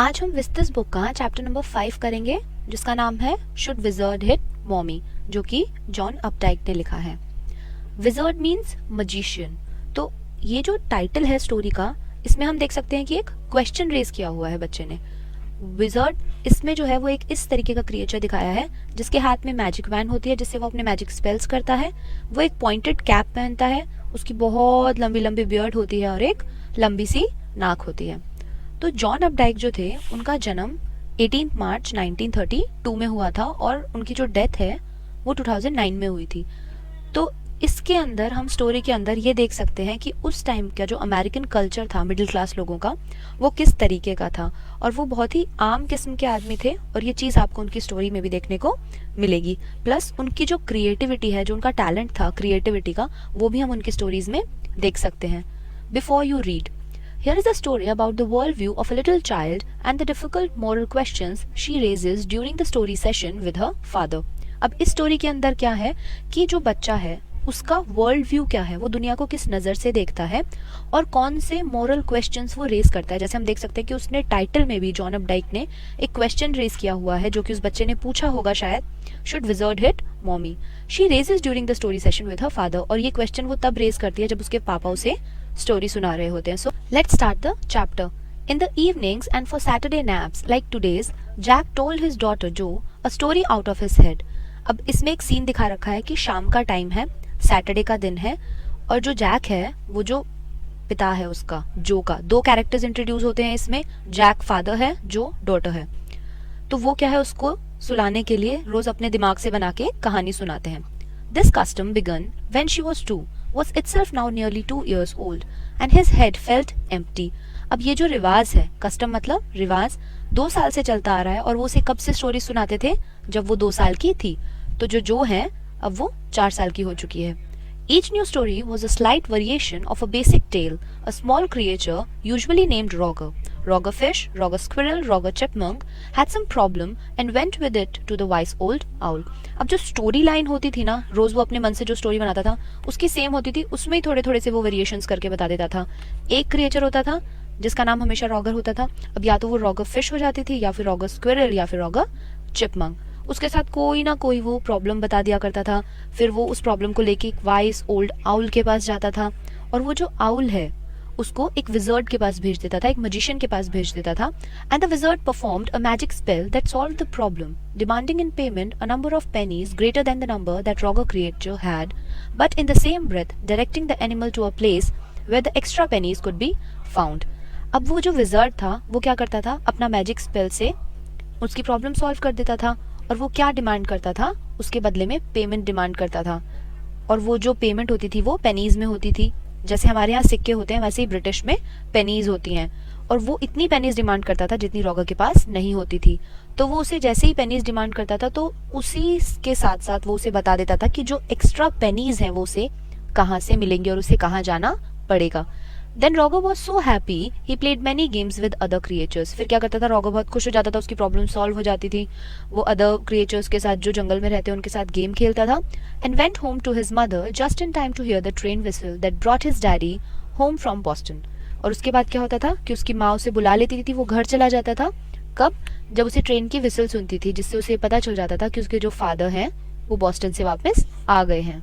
आज हम विस्तृत बुक का चैप्टर नंबर 5 करेंगे जिसका नाम है शुड विजर्ड हिट मॉमी, जो कि जॉन अपडाइक ने लिखा है। Wizard means magician. तो ये जो टाइटल है स्टोरी का, इसमें हम देख सकते हैं कि एक क्वेश्चन रेज किया हुआ है बच्चे ने। विजर्ड इसमें जो है वो एक इस तरीके का क्रिएचर दिखाया है जिसके हाथ में मैजिक वैन होती है जिससे वो अपने मैजिक स्पेल्स करता है। वो एक पॉइंटेड कैप पहनता है, उसकी बहुत लंबी लंबी बियर्ड होती है और एक लंबी सी नाक होती है। तो जॉन अपडाइक जो थे उनका जन्म 18 मार्च 1932 में हुआ था और उनकी जो डेथ है वो 2009 में हुई थी। तो इसके अंदर हम स्टोरी के अंदर ये देख सकते हैं कि उस टाइम का जो अमेरिकन कल्चर था मिडिल क्लास लोगों का, वो किस तरीके का था और वो बहुत ही आम किस्म के आदमी थे। और ये चीज़ आपको उनकी स्टोरी में भी देखने को मिलेगी। प्लस उनकी जो क्रिएटिविटी है, जो उनका टैलेंट था क्रिएटिविटी का, वो भी हम उनकी स्टोरीज में देख सकते हैं। Before you read, here is a story about the worldview of a little child and the difficult moral questions she raises during the story session with her father. अब इस स्टोरी के अंदर क्या है कि जो बच्चा है उसका वर्ल्ड व्यू क्या है, वो दुनिया को किस नज़र से देखता है और कौन से मॉरल क्वेश्चंस वो रेज करता है। जैसे हम देख सकते हैं कि उसने टाइटल में भी जॉन अपडाइक ने एक क्वेश्चन रेज किया हुआ है जो कि उस बच्चे ने पूछा होगा शायद, should wizard hit mommy. She raises during the story session with her father. और ये क्वेश्चन वो तब रेज करती है जब उसके पापा उसे स्टोरी सुना रहे होते हैं। So let's start the chapter. In the evenings and for Saturday naps like today's, Jack told his daughter Jo a story out of his head. अब इसमें एक सीन दिखा रखा है कि शाम का टाइम है, सैटरडे का दिन है और जो जैक है वो जो पिता है उसका, जो का, दो कैरेक्टर्स इंट्रोड्यूस होते हैं इसमें। जैक फादर है, जो डॉटर है। तो वो क्या है, उसको सुलाने के लिए रोज अपने दिमाग से बना के कहानी सुनाते हैं। This custom began when she was 2, was itself now nearly 2 years old, and his head felt empty. अब ये जो रिवाज है, कस्टम मतलब रिवाज, 2 साल से चलता आ रहा है और वो उसे कब से स्टोरी सुनाते थे, जब वो 2 साल की थी। तो जो है अब वो 4 साल की हो चुकी है। Each new story was a slight variation of a basic tale. A small creature, usually named Roger, Roger fish, Roger squirrel, Roger chipmunk, had some problem and went with it to the wise old owl. अब जो story line होती थी ना, रोज वो अपने मन से जो स्टोरी बनाता था उसकी सेम होती थी, उसमें ही थोड़े थोड़े से वो वेरिएशंस करके बता देता था। एक क्रिएचर होता था जिसका नाम हमेशा रॉगर होता था। अब या तो वो रॉगर फिश हो जाती थी या फिर रॉगर स्क्विरल या फिर रॉगर चिपमंक। उसके साथ कोई ना कोई वो प्रॉब्लम बता दिया करता था। फिर वो उस प्रॉब्लम को लेके एक वाइस ओल्ड आउल के पास जाता था और वो जो आउल है उसको एक विजर्ड के पास भेज देता था, एक मजिशियन के पास भेज देता था। And the wizard performed a magic spell that solved the problem, demanding in payment a number of pennies greater than the number that rogue creature had, but in the same breath directing the animal to a place where the extra pennies could be found. अब वो जो wizard था वो क्या करता था, अपना magic spell से उसकी प्रॉब्लम सॉल्व कर देता था और वो क्या डिमांड करता था, उसके बदले में पेमेंट डिमांड करता था। और वो जो पेमेंट होती थी वो पेनीज में होती थी। जैसे हमारे यहाँ सिक्के होते हैं वैसे ही ब्रिटिश में पेनीज होती हैं। और वो इतनी पेनीज डिमांड करता था जितनी रॉगर के पास नहीं होती थी। तो वो उसे जैसे ही पेनीज डिमांड करता था तो उसी के साथ साथ वो उसे बता देता था कि जो एक्स्ट्रा पेनीज हैं वो उसे कहाँ से मिलेंगे और उसे कहाँ जाना पड़ेगा। Then Roger was so happy, he played many games with other creatures. फिर क्या करता था, रॉगर बहुत खुश हो जाता था, उसकी प्रॉब्लम सॉल्व हो जाती थी। वो अदर क्रिएचर्स के साथ जो जंगल में रहते हैं उनके साथ गेम खेलता था। And went home to his mother just in time to hear the train whistle that brought his daddy home from Boston. और उसके बाद क्या होता था कि उसकी माँ उसे बुला लेती थी, वो घर चला जाता था। कब? जब उसे ट्रेन की विसल सुनती थी, जिससे उसे पता चल जाता था कि उसके जो फादर हैं वो बॉस्टन से वापस आ गए हैं।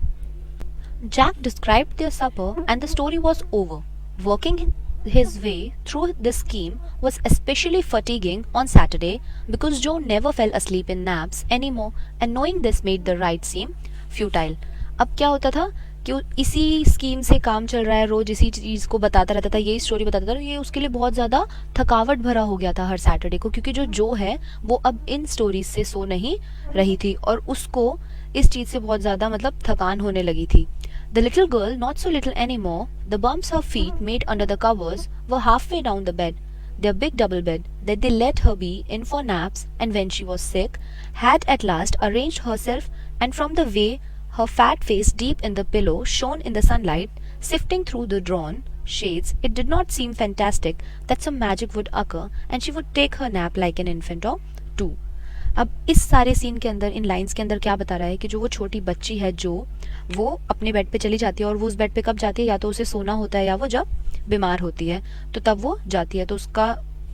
Jack described their supper and the story was over. Working his way through this scheme was especially fatiguing on Saturday because Joe never fell asleep in naps anymore, and knowing this made the ride seem futile. अब क्या होता था कि इसी scheme से काम चल रहा है, रोज इसी चीज को बताता रहता था, यही स्टोरी बताता था। ये उसके लिए बहुत ज्यादा थकावट भरा हो गया था हर सैटरडे को, क्योंकि जो है वो अब इन स्टोरीज से सो नहीं रही थी और उसको इस चीज से बहुत ज्यादा मतलब थकान होने लगी थी। The little girl, not so little anymore, the bumps her feet made under the covers were halfway down the bed, their big double bed that they let her be in for naps, and when she was sick, had at last arranged herself, and from the way her fat face deep in the pillow shone in the sunlight, sifting through the drawn shades, it did not seem fantastic that some magic would occur, and she would take her nap like an infant or two. अब इस सारे scene के अंदर, इन lines के अंदर क्या बता रहा है कि जो वो छोटी बच्ची है जो वो अपने बेड पे चली जाती है और वो उस बेड पे कब जाती है, या तो उसे सोना होता है या वो जब बीमार होती है तो तब वो जाती है। तो उसका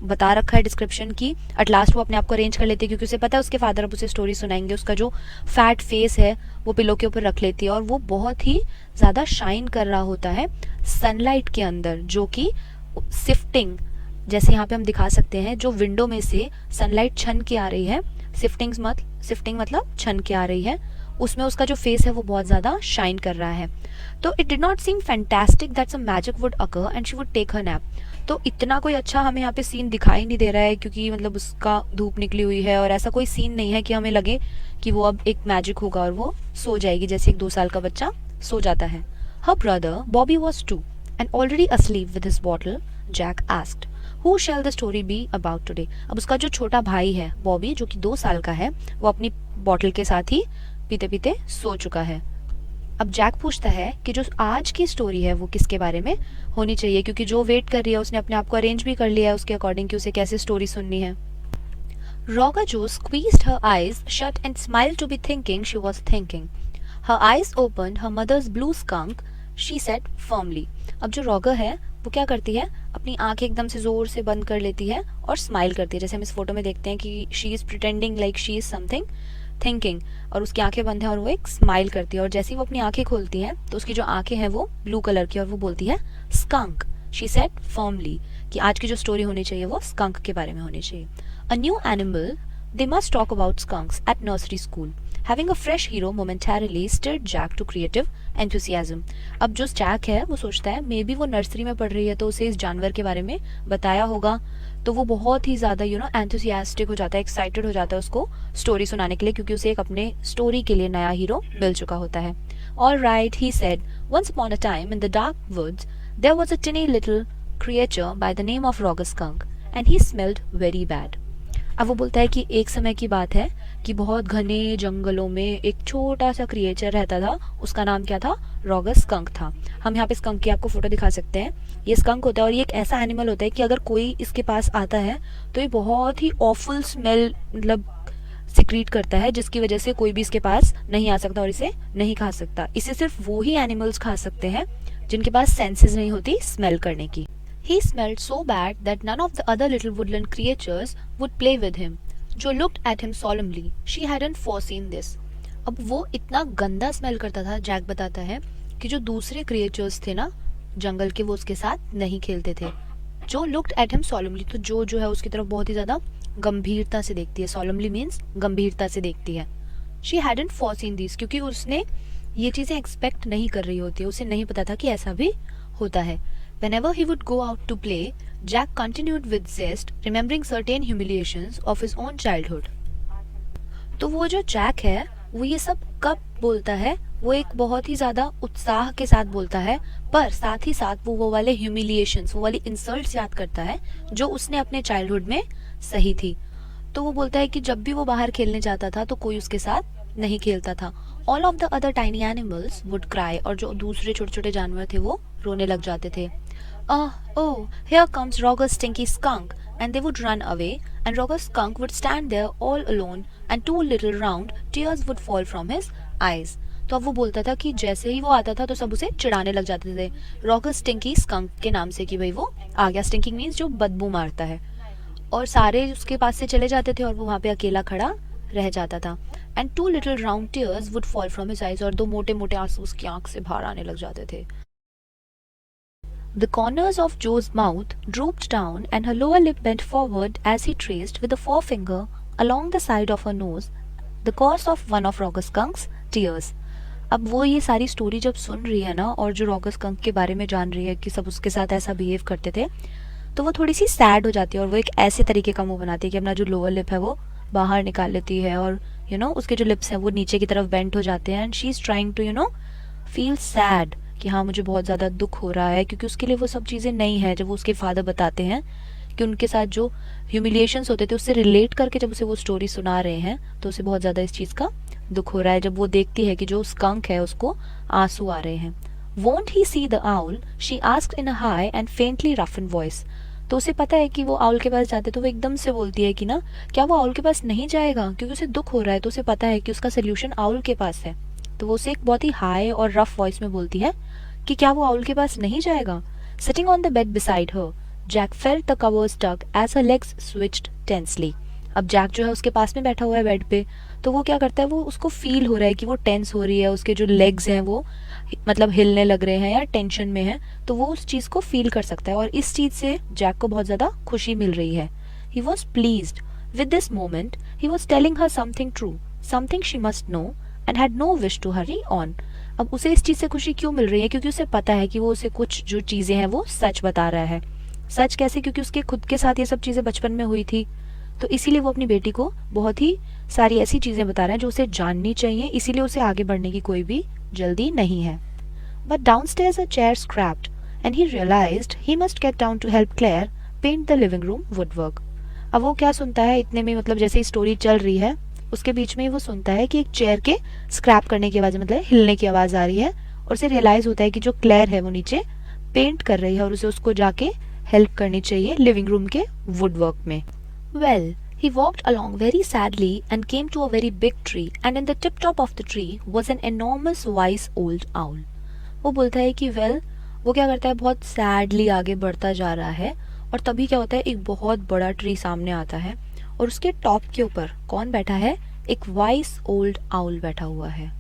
बता रखा है डिस्क्रिप्शन की। एट लास्ट वो अपने आप को अरेंज कर लेती है क्योंकि उसे पता है उसके फादर अब उसे स्टोरी सुनाएंगे। उसका जो फैट फेस है वो पिलो के ऊपर रख लेती है और वो बहुत ही ज़्यादा शाइन कर रहा होता है सनलाइट के अंदर, जो कि सिफ्टिंग, जैसे यहाँ पे हम दिखा सकते हैं, जो विंडो में से सनलाइट छन के आ रही है, सिफ्टिंग मतलब छन के आ रही है, उसमें उसका जो फेस है वो बहुत ज़्यादा शाइन कर रहा है। तो it did not seem fantastic that some magic would occur and she would take her nap. तो इतना कोई अच्छा हमें यहाँ पे सीन दिखाई नहीं दे रहा है क्योंकि मतलब उसका धूप निकली हुई है और ऐसा कोई सीन नहीं है कि हमें लगे कि वो अब एक मैजिक होगा और वो सो जाएगी जैसे एक 2 साल का बच्चा सो जाता है। Her brother Bobby was 2 and already asleep with his bottle. Jack asked, Who shall the story be about today? अब उसका जो छोटा भाई है बॉबी, जो कि 2 साल का है, वो अपनी बॉटल के साथ ही पीते पीते सो चुका है। अब जैक पूछता है कि जो आज की स्टोरी है वो किसके बारे में होनी चाहिए, क्योंकि जो वेट कर रही है उसने अपने आप को अरेंज भी कर लिया है उसके अकॉर्डिंग कि उसे कैसे स्टोरी सुननी है। Rogga Joe squeezed her eyes shut and smiled to be thinking she was thinking. Her eyes opened, her mother's blue skunk, she said firmly. अब जो रॉगर है वो क्या करती है, अपनी आंखें एकदम से जोर से बंद कर लेती है और स्माइल करती है, जैसे हम इस फोटो में देखते हैं कि she is pretending like she is something thinking, और उसकी आंखें बंद है और वो एक स्माइल करती है। और जैसे ही वो अपनी आंखें खोलती है तो उसकी जो आंखें हैं वो ब्लू कलर की, और वो बोलती है स्कंक। शी सेड फर्मली कि आज की जो स्टोरी होनी चाहिए वो स्कंक के बारे में होनी चाहिए। A new animal, they must talk about skunks at nursery school. Having a fresh hero momentarily stirred Jack to creative enthusiasm. अब जो जैक है वो सोचता है मे बी वो नर्सरी में पढ़ रही है तो उसे इस जानवर के बारे में बताया होगा, तो वो बहुत ही ज़्यादा एंथुसियास्टिक हो जाता है, एक्साइटेड हो जाता है उसको स्टोरी सुनाने के लिए, क्योंकि उसे एक अपने स्टोरी के लिए नया हीरो मिल चुका होता है। All right, he said, once upon a time in the dark woods there was a tiny little creature by the name of Rogger Skunk and he smelled very bad. अब वो बोलता है कि एक समय की बात है कि बहुत घने जंगलों में एक छोटा सा क्रिएचर रहता था, उसका नाम क्या था, रॉगर स्कंक था। हम यहाँ पे स्कंक की आपको फोटो दिखा सकते हैं। ये स्कंक होता है और ये एक ऐसा एनिमल होता है कि अगर कोई इसके पास आता है तो ये बहुत ही ऑफुल स्मेल मतलब सिक्रीट करता है, जिसकी वजह से कोई भी इसके पास नहीं आ सकता और इसे नहीं खा सकता। इसे सिर्फ वो ही एनिमल्स खा सकते हैं जिनके पास सेंसेस नहीं होती स्मेल करने की। He smelled so bad that none of the other little woodland creatures would play with him. Jo looked at him solemnly. She hadn't foreseen this. अब वो इतना गंदा स्मेल करता था, जैक बताता है, कि जो दूसरे क्रिएचर्स थे ना जंगल के, वो उसके साथ नहीं खेलते थे। जो लुक्ड एट हिम solemnly, तो जो है उसकी तरफ बहुत ही ज़्यादा गंभीरता से देखती है। solemnly मीन्स गंभीरता से देखती है। She hadn't foreseen this, क्योंकि उसने ये चीज़ें एक्सपेक्ट नहीं कर रही होती है, उसे नहीं पता था कि ऐसा भी होता है। Whenever he would go out to play, Jack continued with zest, remembering certain humiliations of his own childhood. तो वो जो जैक है वो ये सब कब बोलता है, वो एक बहुत ही ज़्यादा उत्साह के साथ बोलता है, पर साथ ही साथ वो वाले ह्यूमिलिएशंस, वो वाली इंसल्ट्स याद करता है जो उसने अपने चाइल्डहुड में सही थी। तो वो बोलता है कि जब भी वो बाहर खेलने जाता था तो कोई उसके साथ नहीं खेलता था। All of the other tiny animals would cry, और जो दूसरे छोटे छोटे जानवर थे वो रोने लग जाते थे। Oh, here comes Rogger's stinky skunk, and they would run away, and Rogger's skunk would stand there all alone, and 2 little round tears would fall from his eyes. तो अब वो बोलता था कि जैसे ही वो आता था तो सब उसे चिढ़ाने लग जाते थे, रॉगर स्टिंकी स्कंक के नाम से, कि भाई वो आ गया। स्टिंकिंग मीन्स जो बदबू मारता है, और सारे उसके पास से चले जाते थे और वो वहाँ पे अकेला खड़ा रह जाता था। And 2 little round tears would fall from his eyes, और 2 मोटे मोटे आंसू उसकी आंख से बाहर आने लग जाते थे। The corners of Joe's mouth drooped down and her lower lip bent forward as he traced with a forefinger along the side of her nose the course of one of Rogger Skunk's tears. अब वो ये सारी story जब सुन रही है ना, और जो रॉगर स्कंक के बारे में जान रही है कि सब उसके साथ ऐसा बिहेव करते थे, तो वो थोड़ी सी सैड हो जाती है और वो एक ऐसे तरीके का मुंह बनाती है कि अपना जो लोअर लिप है वो बाहर निकाल लेती है, और उसके जो लिप्स हैं वो नीचे की तरफ बेंट हो जाते हैं। And she is trying to feel sad कि हाँ मुझे बहुत ज़्यादा दुख हो रहा है, क्योंकि उसके लिए वो सब चीज़ें नहीं है। जब वो उसके फादर बताते हैं कि उनके साथ जो ह्यूमिलिएशंस होते थे उससे रिलेट करके जब उसे वो स्टोरी सुना रहे हैं, तो उसे बहुत ज़्यादा इस चीज़ का दुख हो रहा है। जब वो देखती है कि जो स्कंक है उसको आंसू आ रहे हैं। Won't he see the owl, she asked in a high and faintly roughen voice. तो उसे पता है कि वो आउल के पास जाते, तो वो एकदम से बोलती है कि ना क्या वो आउल के पास नहीं जाएगा, क्योंकि उसे दुख हो रहा है। तो उसे पता है कि उसका सोल्यूशन आउल के पास है, तो वो उसे एक बहुत ही हाई और रफ वॉइस में बोलती है कि क्या वो आउल के पास नहीं जाएगा। Sitting on the bed beside her, Jack felt the covers tug as her legs switched tensely. अब जैक जो है उसके पास में बैठा हुआ है बेड पे, तो वो क्या करता है, वो उसको फील हो रहा है कि वो टेंस हो रही है, उसके जो लेग्स हैं वो मतलब हिलने लग रहे हैं या टेंशन में है, तो वो उस चीज़ को फील कर सकता है और इस चीज़ से जैक को बहुत ज़्यादा खुशी मिल रही है। He was pleased with this moment, he was telling her something true, something she must know and had no wish to hurry on. अब उसे इस चीज़ से खुशी क्यों मिल रही है? क्योंकि उसे पता है कि वो उसे कुछ जो चीज़ें हैं वो सच बता रहा है। सच कैसे? क्योंकि उसके खुद के साथ ये सब चीज़ें बचपन में हुई थी, तो इसीलिए वो अपनी बेटी को बहुत ही सारी ऐसी चीज़ें बता रहा है जो उसे जाननी चाहिए, इसीलिए उसे आगे बढ़ने की कोई भी जल्दी नहीं है। But downstairs a chair scraped and he realised he must get down to help Claire paint the living room woodwork. अब वो क्या सुनता है इतने में, मतलब जैसे ही स्टोरी चल रही है उसके बीच में ही वो सुनता है कि एक चेयर के स्क्रैप करने की आवाज़, मतलब हिलने की आवाज़ आ रही है, और उसे रियलाइज़ होता है कि जो क्लेयर है वो नीचे पेंट कर रही है और उसे उसको जाके हेल्प करनी चाहिए लिविंग रूम के वुडवर्क में। Well, he walked along very sadly and came to a very big tree, and in the tip top of the tree was an enormous wise old owl. वो बोलता है कि वो क्या करता है, बहुत सैडली आगे बढ़ता जा रहा है और तभी क्या होता है, एक बहुत बड़ा ट्री सामने आता है और उसके टॉप के ऊपर कौन बैठा है? एक वाइस ओल्ड आउल बैठा हुआ है।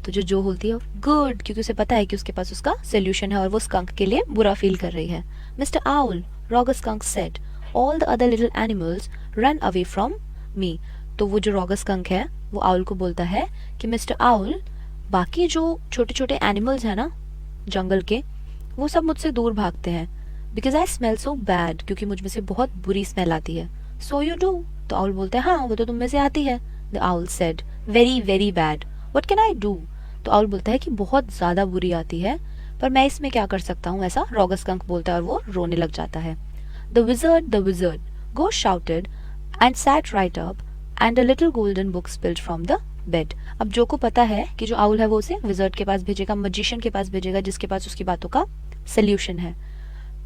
तो जो बोलती है गुड, क्योंकि उसे पता है कि उसके पास उसका सोल्यूशन है और वो स्कंक के लिए बुरा फील कर रही है। Mister owl, Roger skunk said, all the other little animals run away from me. तो वो जो रॉगर स्कंक है वो आउल को बोलता है कि मिस्टर आउल, बाकी जो छोटे छोटे एनिमल्स हैं ना जंगल के, वो सब मुझसे दूर भागते हैं, because I smell so bad, क्योंकि मुझ में से बहुत बुरी स्मेल आती है। So you do. तो आउल बोलता है हाँ, वो तो तुम में से आती है। The owl said, very very bad, what can I do. तो आउल बोलता है कि बहुत ज़्यादा बुरी आती है, पर मैं इसमें क्या कर सकता हूँ, ऐसा रॉगर स्कंक बोलता है और वो रोने लग जाता है। The wizard, go shouted and set right up and a little golden book spilled from the bed. अब जो को पता है कि जो आउल है वो उसे विज़र्ड के पास भेजेगा, मजिशियन के पास भेजेगा, जिसके पास उसकी बातों का सल्यूशन है।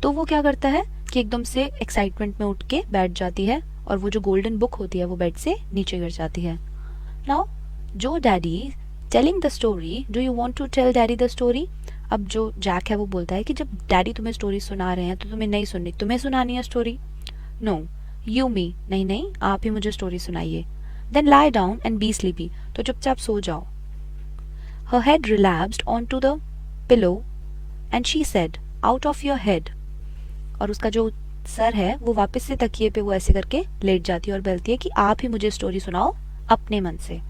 तो वो क्या करता है कि एकदम से एक्साइटमेंट में उठ के बैठ जाती है और वो जो गोल्डन बुक होती है वो बेड से नीचे गिर जाती है। नाउ जो daddy telling the story, do you want to tell daddy the story. अब जो जैक है वो बोलता है कि जब डैडी तुम्हें स्टोरी सुना रहे हैं तो तुम्हें नहीं सुननी, तुम्हें सुनानी है स्टोरी। नो, यू मी, नहीं नहीं आप ही मुझे स्टोरी सुनाइए। Then lie down and be sleepy, तो चुपचाप सो जाओ। Her head relapsed on to the pillow and she said, out of your head. और उसका जो सर है वो वापस से तकिए पे वो ऐसे करके लेट जाती है और बोलती है कि आप ही मुझे स्टोरी सुनाओ अपने मन से।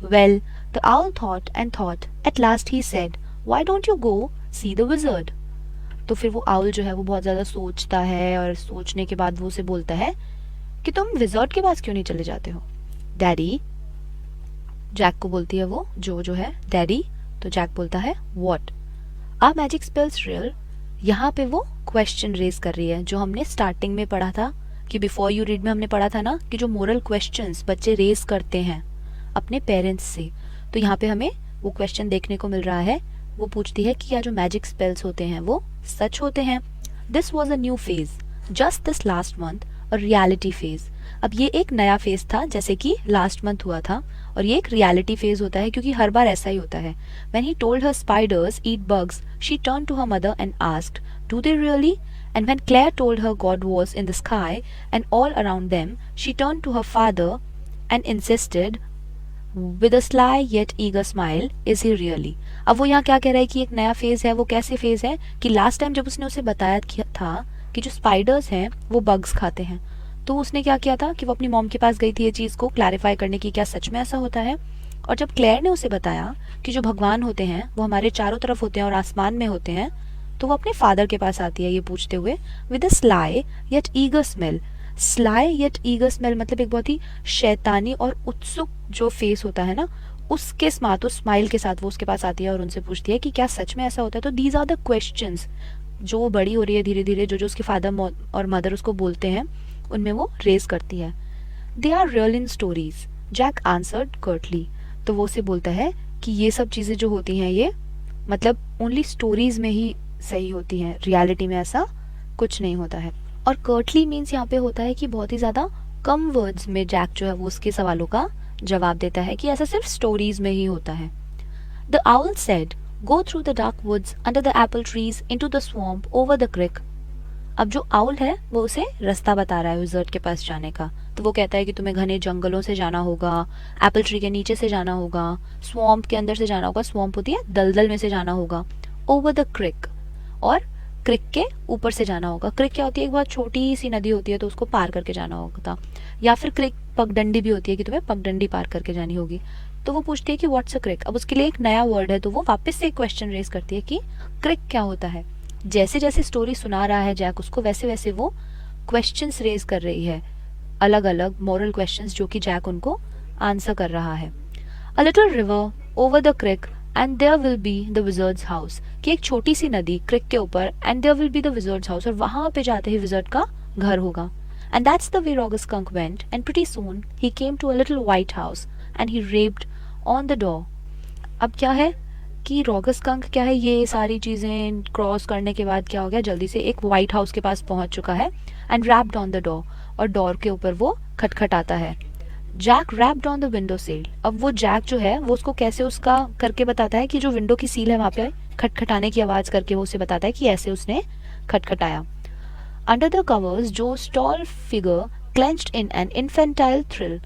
Well, the owl thought and thought. At last he said, "Why don't you go see the wizard?" तो फिर वो आउल जो है वो बहुत ज़्यादा सोचता है और सोचने के बाद वो उसे बोलता है कि तुम विज़र्ड के पास क्यों नहीं चले जाते हो। डैडी, जैक को बोलती है वो जो है डैडी। तो जैक बोलता है what, are magic spells real. यहाँ पे वो क्वेश्चन रेज कर रही है जो हमने स्टार्टिंग में पढ़ा था कि बिफोर यू रीड में हमने पढ़ा था ना कि जो मोरल क्वेश्चंस बच्चे रेज करते हैं अपने पेरेंट्स से, तो यहाँ पे हमें वो क्वेश्चन देखने को मिल रहा है। वो पूछती है कि क्या जो मैजिक स्पेल्स होते हैं वो सच होते हैं। This was a new phase just this last month, और रियलिटी फेज। अब ये एक नया फेज था जैसे कि लास्ट मंथ हुआ था, और ये एक रियलिटी फेज होता है क्योंकि हर बार ऐसा ही होता है। When he told her spiders eat bugs, she turn to her mother and asked, do they really? And when Claire told her God was in the sky and all around them, she turned to her father and insisted with a sly yet eager smile, is he really? अब वो यहाँ क्या कह रहा है कि एक नया फेज है। वो कैसे फेज है कि लास्ट टाइम जब उसने उसे बताया था कि जो स्पाइडर्स हैं वो बग्स खाते हैं, तो उसने क्या किया था कि वो अपनी मॉम के पास गई थी ये चीज़ को क्लैरिफाई करने की, क्या सच में ऐसा होता है। और जब क्लेयर ने उसे बताया कि जो भगवान होते हैं वो हमारे चारों तरफ होते हैं और आसमान में होते हैं, तो वो अपने फादर के पास आती है ये पूछते हुए with a sly yet eager smell. Sly yet eager smell मतलब एक बहुत ही शैतानी और उत्सुक जो फेस होता है ना, उसके साथ, उस स्माइल के साथ वो उसके पास आती है और उनसे पूछती है कि क्या सच में ऐसा होता है। तो दीज आर द क्वेश्चंस जो वो बड़ी हो रही है धीरे धीरे, जो उसके फादर और मदर उसको बोलते हैं उनमें वो रेज करती है। They are real in stories, Jack answered curtly. तो वो उसे बोलता है कि ये सब चीज़ें जो होती हैं ये मतलब ओनली स्टोरीज में ही सही होती हैं, रियलिटी में ऐसा कुछ नहीं होता है। और कर्टली मीन्स यहाँ पे होता है कि बहुत ही ज़्यादा कम वर्ड्स में जैक जो है वो उसके सवालों का जवाब देता है कि ऐसा सिर्फ स्टोरीज में ही होता है। The owl said, go through the dark woods under the apple trees into the swamp over the creek. अब जो आउल है वो उसे रास्ता बता रहा है विज़र्ड के पास जाने का। तो वो कहता है कि तुम्हें घने जंगलों से जाना होगा, एप्पल ट्री के नीचे से जाना होगा, स्वॉम्प के अंदर से जाना होगा, स्वॉम्प होती है दलदल में से जाना होगा, ओवर द क्रिक, और क्रिक के ऊपर से जाना होगा। क्रिक क्या होती है, एक बहुत छोटी सी नदी होती है तो उसको पार करके जाना होगा, या फिर क्रिक पगडंडी भी होती है कि तुम्हें पगडंडी पार करके जानी होगी। तो वो पूछती है कि व्हाट्स अ क्रिक। अब उसके लिए एक नया वर्ड है, तो वो वापस से एक क्वेश्चन रेज करती है कि क्रिक क्या होता है। जैसे जैसे स्टोरी सुना रहा है जैक उसको, वैसे वैसे वो क्वेश्चंस रेज कर रही है, अलग अलग मॉरल क्वेश्चंस जो कि जैक उनको आंसर कर रहा है। A little river over the creek and there will be the wizard's house, कि एक छोटी सी नदी क्रिक के ऊपर, and there will be the wizard's house, और वहां पे जाते ही विजर्ड का घर होगा। And that's the way Roger's skunk went, and pretty soon he came to a little white house and he rapped on the door. अब क्या है कि रॉगस स्कंक क्या है, ये सारी चीजें क्रॉस करने के बाद क्या हो गया, जल्दी से एक व्हाइट हाउस के पास पहुंच चुका है, and rapped on the door, और डोर के ऊपर वो खटखटाता है। Jack rapped on the window sill. अब वो जैक जो है वो उसको कैसे उसका करके बताता है कि जो विंडो की सील है वहां पे खटखटाने की आवाज करके वो उसे बताता है कि ऐसे उसने खटखटाया। Under the covers Jo's tall figure clenched in an infantile thrill।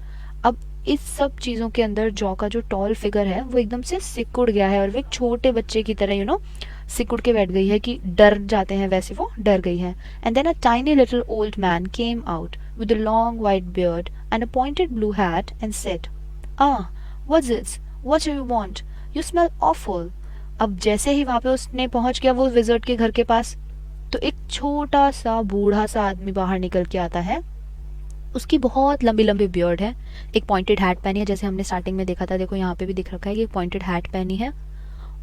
अब इस सब चीजों के अंदर जॉ का जो टॉल फिगर है वो एकदम से सिकुड़ गया है, और वो एक छोटे बच्चे की तरह सिकुड़ के बैठ गई है, कि डर जाते हैं वैसे वो डर गई है। And then a tiny little old man came out with a long white beard and a pointed blue hat and said, "Ah, what's this? What do you want? You smell awful." अब जैसे ही वहां पे उसने पहुंच गया वो wizard के घर के पास, तो एक छोटा सा बूढ़ा सा आदमी बाहर निकल के आता है। उसकी बहुत लंबी लंबी बियर्ड है, एक पॉइंटेड हैट पहनी है, जैसे हमने स्टार्टिंग में देखा था, देखो यहाँ पे भी दिख रखा है कि एक पॉइंटेड हैट पहनी है,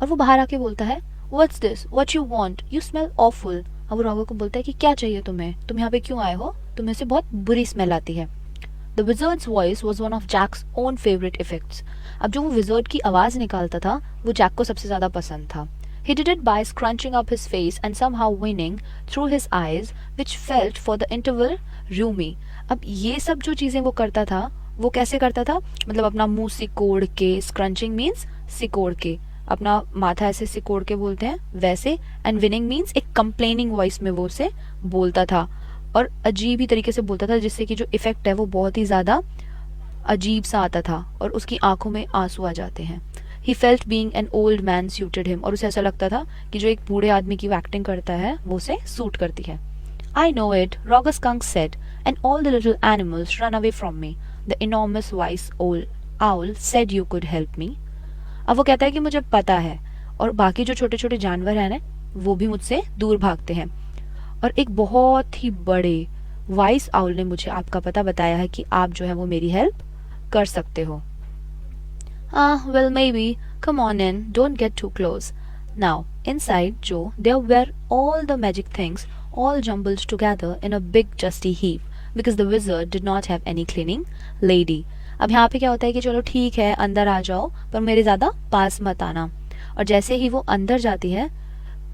और वो बाहर आके बोलता है, "What's this? What you want? You smell awful." अब वो रॉगर को बोलता है कि क्या चाहिए तुम्हें, तुम यहाँ पे क्यों आए हो, तुम्हें से बहुत बुरी स्मेल आती है। The wizard's voice was one of Jack's own favourite effects. अब जो वो विजर्ड की आवाज निकालता था वो जैक को सबसे ज्यादा पसंद था। He did it by scrunching up his face and somehow winning through his eyes, which felt for the interval roomy। अब ये सब जो चीजें वो करता था वो कैसे करता था, मतलब अपना मुंह सिकोड़ के, स्क्रंचिंग मीन्स सिकोड़ के, अपना माथा ऐसे सिकोड़ के बोलते हैं वैसे, एंड विनिंग मीन्स एक कंप्लेनिंग वॉइस में वो उसे बोलता था, और अजीब ही तरीके से बोलता था, जिससे कि जो इफेक्ट है वो बहुत ही ज्यादा अजीब सा आता था, और उसकी आंखों में आंसू आ जाते हैं। He felt being an old man suited him, और उसे ऐसा लगता था कि जो एक बूढ़े आदमी की एक्टिंग करता है वो उसे सूट करती है। I know it, Roger Skunk said, and all the little animals run away from me. The enormous wise old owl said you could help me. अब वो कहता है कि मुझे पता है, और बाकी जो छोटे छोटे जानवर हैं ना वो भी मुझसे दूर भागते हैं, और एक बहुत ही बड़े वाइस आउल ने मुझे आपका पता बताया है कि आप जो है वो मेरी हेल्प कर सकते हो। Well, maybe. Come on in. Don't get too close. Now, inside Joe, there were all the magic things, all jumbled together in a big dusty heap, because the wizard did not have any cleaning lady. अब यहाँ पे क्या होता है कि चलो ठीक है अंदर आ जाओ, पर मेरे ज्यादा पास मत आना। और जैसे ही वो अंदर जाती है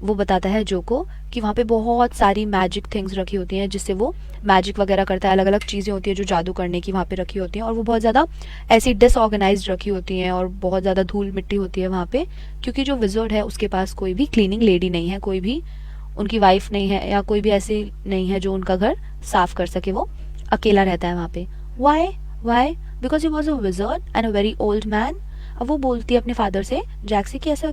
वो बताता है जो को कि वहाँ पे बहुत सारी मैजिक थिंग्स रखी होती हैं, जिससे वो मैजिक वगैरह करता है, अलग अलग चीज़ें होती है जो जादू करने की वहाँ पे रखी होती हैं, और वो बहुत ज़्यादा ऐसी डिसऑर्गेनाइज्ड रखी होती हैं, और बहुत ज़्यादा धूल मिट्टी होती है वहाँ पे, क्योंकि जो विजर्ड है उसके पास कोई भी क्लीनिंग लेडी नहीं है, कोई भी उनकी वाइफ नहीं है, या कोई भी ऐसी नहीं है जो उनका घर साफ कर सके, वो अकेला रहता है वहाँ पे। Why because he was a wizard and a very old man. अब वो बोलती है अपने फादर से, जैक से, कि ऐसा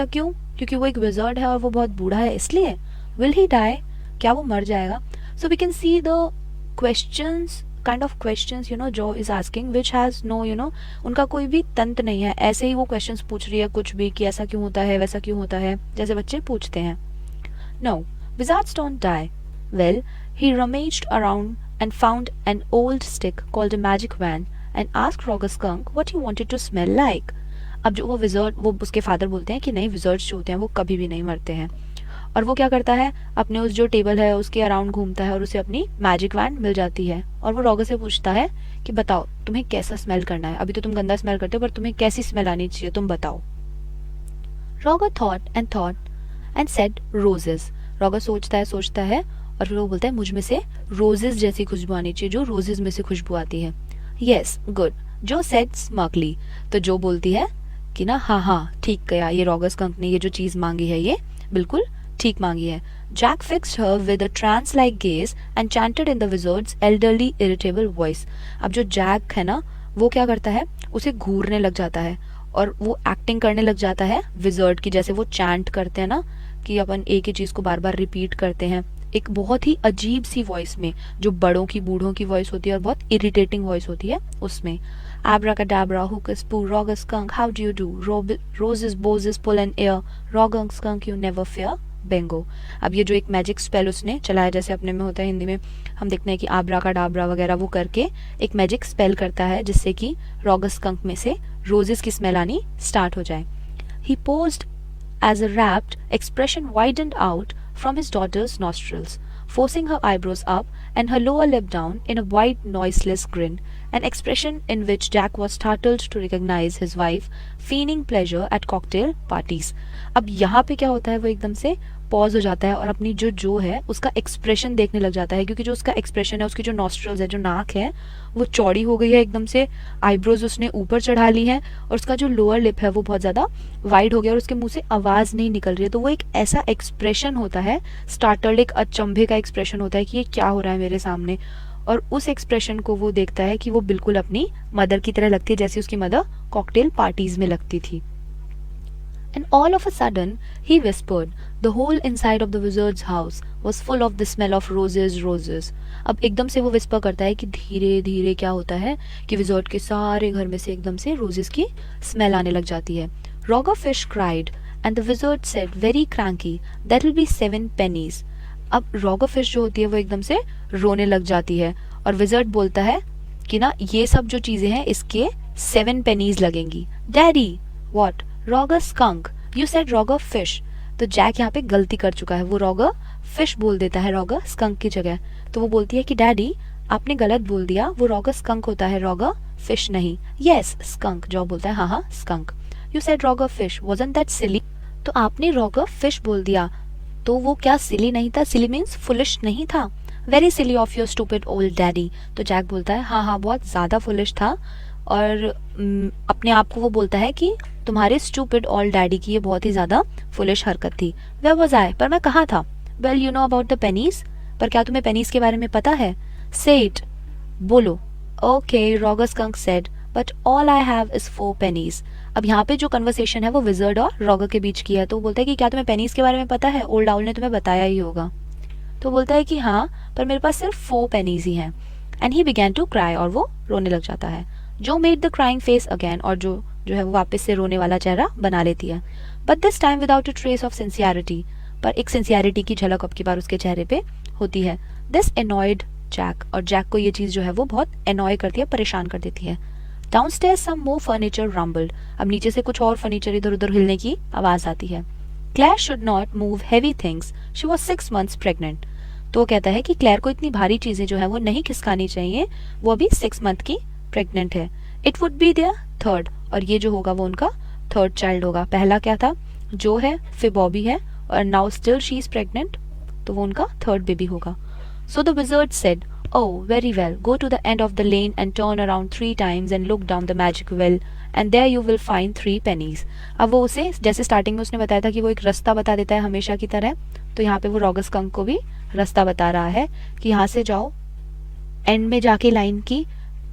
क्यों, क्योंकि वो एक विजर्ड है और वो बहुत बूढ़ा है इसलिए। विल ही डाई, क्या वो मर जाएगा। So we can see the questions, kind of questions Jo is asking which has no उनका कोई भी तंत्र नहीं है, ऐसे ही वो क्वेश्चंस पूछ रही है कुछ भी, कि ऐसा क्यों होता है, वैसा क्यों होता है, जैसे बच्चे पूछते हैं। No, wizards don't die. Well, he rummaged around and found an old stick called a magic wand and asked Roger Skunk what he wanted to smell like। अब जो वो विजर्ड, वो उसके फादर बोलते हैं कि नहीं, विजर्ड्स जो होते हैं वो कभी भी नहीं मरते हैं, और वो क्या करता है, अपने उस जो टेबल है उसके अराउंड घूमता है और उसे अपनी मैजिक वैंड मिल जाती है, और वो रॉगर से पूछता है कि बताओ तुम्हें कैसा स्मेल करना है, अभी तो तुम गंदा स्मेल करते हो पर तुम्हें कैसी स्मेल आनी चाहिए, तुम बताओ। Roger thought and said roses. Roger सोचता है और फिर वो बोलता है मुझ में से रोजेस जैसी खुशबू आनी चाहिए, जो रोजेस में से खुशबू आती है। यस गुड, जो सेड स्मर्कली। तो जो बोलती है कि ना हाँ ठीक कहा, ये रॉगर स्कंक ने ये जो चीज मांगी है ये बिल्कुल ठीक मांगी है। Jack fixed her with a trance like gaze and chanted in the wizard's elderly irritable voice. अब जो जैक है ना, वो क्या करता है, उसे घूरने लग जाता है और वो एक्टिंग करने लग जाता है विजर्ड की, जैसे वो चैंट करते हैं ना कि अपन एक ही चीज को बार बार रिपीट करते हैं, एक बहुत ही अजीब सी वॉइस में, जो बड़ों की बूढ़ों की वॉइस होती है और बहुत इरिटेटिंग वॉइस होती है उसमें। Abracadabra, hocus poo, rogus skunk, how do you do? Roses, boses, pull and air, rogung skunk, you never fear. बेंगो। अब ये जो एक मैजिक स्पेल उसने चलाया, जैसे अपने में होता है हिंदी में हम देखते हैं कि आब्रा का डाबरा वगैरह, वो करके एक मैजिक स्पेल करता है जिससे कि रॉगस स्कंक में से रोजेस की स्मेल आनी स्टार्ट हो जाए। ही posed as a rapt expression widened out from his daughter's nostrils, forcing her eyebrows up and her lower lip down in a wide, noiseless grin, an expression in which Jack was startled to recognize his wife feigning pleasure at cocktail parties. अब यहाँ पे क्या होता है, वो एकदम से pause हो जाता है और अपनी जो है उसका एक्सप्रेशन देखने लग जाता है, क्योंकि जो उसका एक्सप्रेशन है, उसकी जो नॉस्ट्रल्स है, जो नाक है, वो चौड़ी हो गई है एकदम से, आईब्रोज उसने ऊपर चढ़ा ली है और उसका जो लोअर लिप है वो बहुत ज़्यादा वाइड हो गया और उसके मुंह से आवाज़ नहीं निकल रही है। तो वो एक ऐसा एक्सप्रेशन होता है, स्टार्टल्ड, एक अचंभे का एक्सप्रेशन होता है कि ये क्या हो रहा है मेरे सामने। और उस एक्सप्रेशन को वो देखता है कि वो बिल्कुल अपनी मदर की तरह लगती है, जैसे उसकी मदर कॉकटेल पार्टीज में लगती थी। And all of a sudden, he whispered, the whole inside of the wizard's house was full of the smell of roses, roses. अब एकदम से वो विस्पर करता है कि धीरे धीरे क्या होता है कि विजर्ड के सारे घर में से एकदम से रोजेस की स्मेल आने लग जाती है। Roger Fish cried, and the wizard said, very cranky, that will be 7 pennies. अब रॉगर फिश जो होती है वो एकदम से रोने लग जाती है और विजर्ड बोलता है कि ना ये सब जो चीजें हैं इसके 7 पेनीज लगेंगी। Daddy, what? Roger skunk, you said Roger fish. तो जैक यहाँ पे गलती कर चुका है, वो रॉगर फिश बोल देता है रॉगर स्कंक की जगह। तो वो बोलती है कि डैडी आपने गलत बोल दिया, वो रॉगर स्कंक होता है, रॉगर फिश नहीं। यस स्कंक, जो बोलता है हाँ हाँ skunk. You said Roger fish, wasn't that silly? तो आपने रॉगर फिश बोल दिया, तो वो क्या सिली नहीं था? सिली मीन्स फुलिश नहीं था। Very silly of your stupid old daddy. तो जैक बोलता है हाँ हाँ बहुत ज़्यादा फुलिश था, और अपने आप को वो बोलता है कि तुम्हारे स्टूपिड ओल्ड डैडी की ये बहुत ही ज़्यादा फुलिश हरकत थी। Where was I? पर मैं कहाँ था? Well you know about the pennies, पर क्या तुम्हें पेनीज के बारे में पता है? से इट, बोलो। Okay, Roger skunk said, but all I have is 4 pennies. अब यहाँ पे जो कन्वर्सेशन है वो विजर्ड और रॉगर के बीच की है, तो वो बोलता है कि क्या तुम्हें पेनीज के बारे में पता है? ओल्ड आउल ने तुम्हें बताया ही होगा। तो बोलता है कि हाँ, पर मेरे पास सिर्फ 4 पेनीज ही हैं। And he began to cry, और वो रोने लग जाता है। Jo made the crying face again, और जो है वो वापस से रोने वाला चेहरा बना लेती है। But this time without a trace of sincerity, पर एक सिंसियरिटी की झलक अब की बार उसके चेहरे पे होती है। दिस एनॉयड जैक, और जैक को ये चीज़ जो है वो बहुत एनॉय करती है, परेशान कर देती है। डाउनस्टेयर्स सम मोर फर्नीचर रम्बल्ड, अब नीचे से कुछ और फर्नीचर इधर उधर हिलने की आवाज आती है। Claire should not move heavy things, she was 6 months pregnant. तो वो कहता है कि क्लेयर को इतनी भारी चीजें जो है वो नहीं खिसकानी चाहिए, वो अभी 6 month की प्रेग्नेंट है। It would be there third, और ये जो होगा वो उनका थर्ड चाइल्ड होगा। पहला क्या था? जो है फिर बॉबी है, और now still she is pregnant, तो वो उनका थर्ड बेबी होगा। So the wizard said, oh very well, go to the end of the lane and turn around 3 times and look down the magic well and there you will find 3 pennies. अब वो उसे, जैसे starting में उसने बताया था कि वो एक रास्ता बता देता है हमेशा की तरह, तो यहाँ पे वो रॉगर स्कंक को भी रास्ता बता रहा है कि यहाँ से जाओ, एंड में जाके लाइन की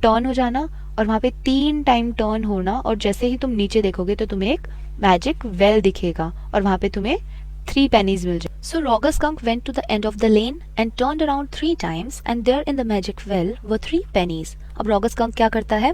टर्न हो जाना, और वहाँ पे 3 टाइम टर्न होना, और जैसे ही तुम नीचे देखोगे तो तुम्हें एक मैजिक वेल दिखेगा और वहाँ पे तुम्हें 3 pennies मिल जाए। So Roger Skunk went to the end of the lane and turned around 3 times and there in the magic well were 3 pennies. अब Roger Skunk क्या करता है?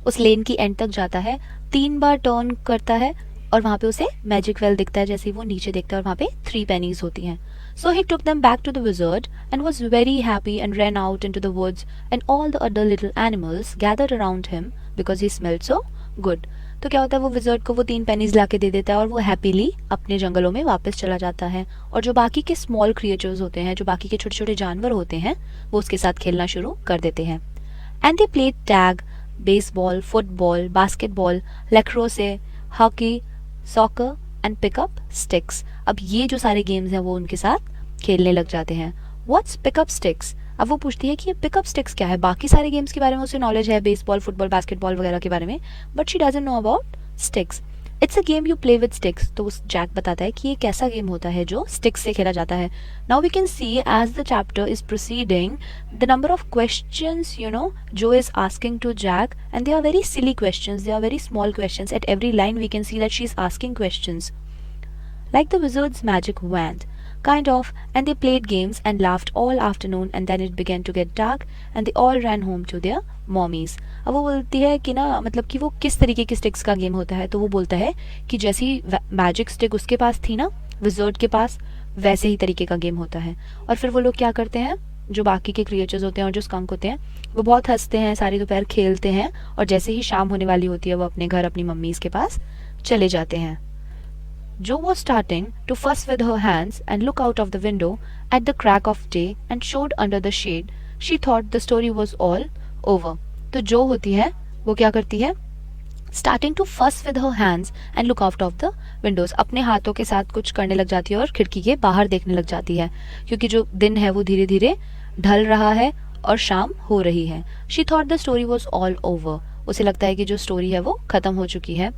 उस लेन की एंड तक जाता है, 3 बार टर्न करता है और वहाँ पे उसे मैजिक वेल दिखता है। जैसे ही वो नीचे देखता है और वहाँ पे 3 pennies होती हैं। So he took them back to the wizard and was very happy and ran out into the woods and all the other little animals gathered around him because he smelled so good. तो क्या होता है, वो wizard को वो 3 pennies लाके दे देता है और वो हैप्पीली अपने जंगलों में वापस चला जाता है। और जो बाकी के स्मॉल क्रिएचर्स होते हैं, जो बाकी के छोटे छोटे जानवर होते हैं, वो उसके साथ खेलना शुरू कर देते हैं। And they played tag, baseball, football, basketball, lacrosse, hockey, soccer and pickup sticks. अब ये जो सारे गेम्स हैं वो उनके साथ खेलने लग जाते हैं। What's pickup sticks? अब वो पूछती है कि ये पिकअप स्टिक्स क्या है। बाकी सारे गेम्स के बारे में उसे नॉलेज है, बेसबॉल, फुटबॉल, बास्केटबॉल वगैरह के बारे में, but she doesn't know about sticks. It's a game you play with sticks. तो उस जैक बताता है कि ये कैसा गेम होता है जो स्टिक्स से खेला जाता है। Now we can see as the chapter is proceeding the number of questions Jo is asking to Jack, and they are very silly questions, they are very small questions. At every line we can see that she is asking questions like the wizard's magic wand, kind of, and they played games and laughed all afternoon, and then it began to get dark and they all ran home to their mommies. अब वो बोलती है कि ना मतलब कि वो किस तरीके की स्टिक्स का गेम होता है, तो वो बोलता है कि जैसी मैजिक स्टिक उसके पास थी ना विजर्ड के पास, वैसे ही तरीके का गेम होता है। और फिर वो लोग क्या करते हैं, जो बाकी के क्रिएचर्स होते हैं और जो स्कंक होते हैं, वो बहुत हंसते हैं, सारी दोपहर खेलते हैं, और जैसे ही शाम होने वाली होती है वो अपने घर अपनी मम्मीज के पास चले जाते हैं। Jo was starting to fuss with her hands and look out of the window at the crack of day and showed under the shade. She thought the story was all over. तो जो होती है वो क्या करती है, starting to फस with her hands and look out of the Windows, अपने हाथों के साथ कुछ करने लग जाती है और खिड़की के बाहर देखने लग जाती है, क्योंकि जो दिन है वो धीरे धीरे ढल रहा है और शाम हो रही है। She thought the story was all over, उसे लगता है कि जो स्टोरी है वो खत्म हो चुकी है।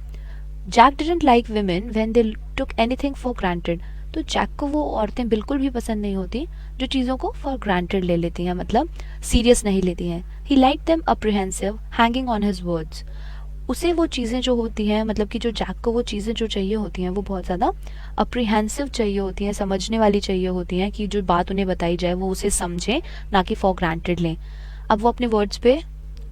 Jack didn't like women when they took anything for granted. तो जैक को वो औरतें बिल्कुल भी पसंद नहीं होती जो चीज़ों को फॉर ग्रांटेड ले लेती हैं, मतलब सीरियस नहीं लेती हैं। He like them apprehensive hanging on his words. उसे वो चीज़ें जो होती हैं, मतलब कि जो जैक को वो चीज़ें जो चाहिए होती हैं वो बहुत ज़्यादा अप्रीहेंसिव चाहिए होती हैं, समझने वाली चाहिए होती हैं, कि जो बात उन्हें बताई जाए वो उसे समझें, ना कि फॉर ग्रांटेड लें। अब वो अपने वर्ड्स पे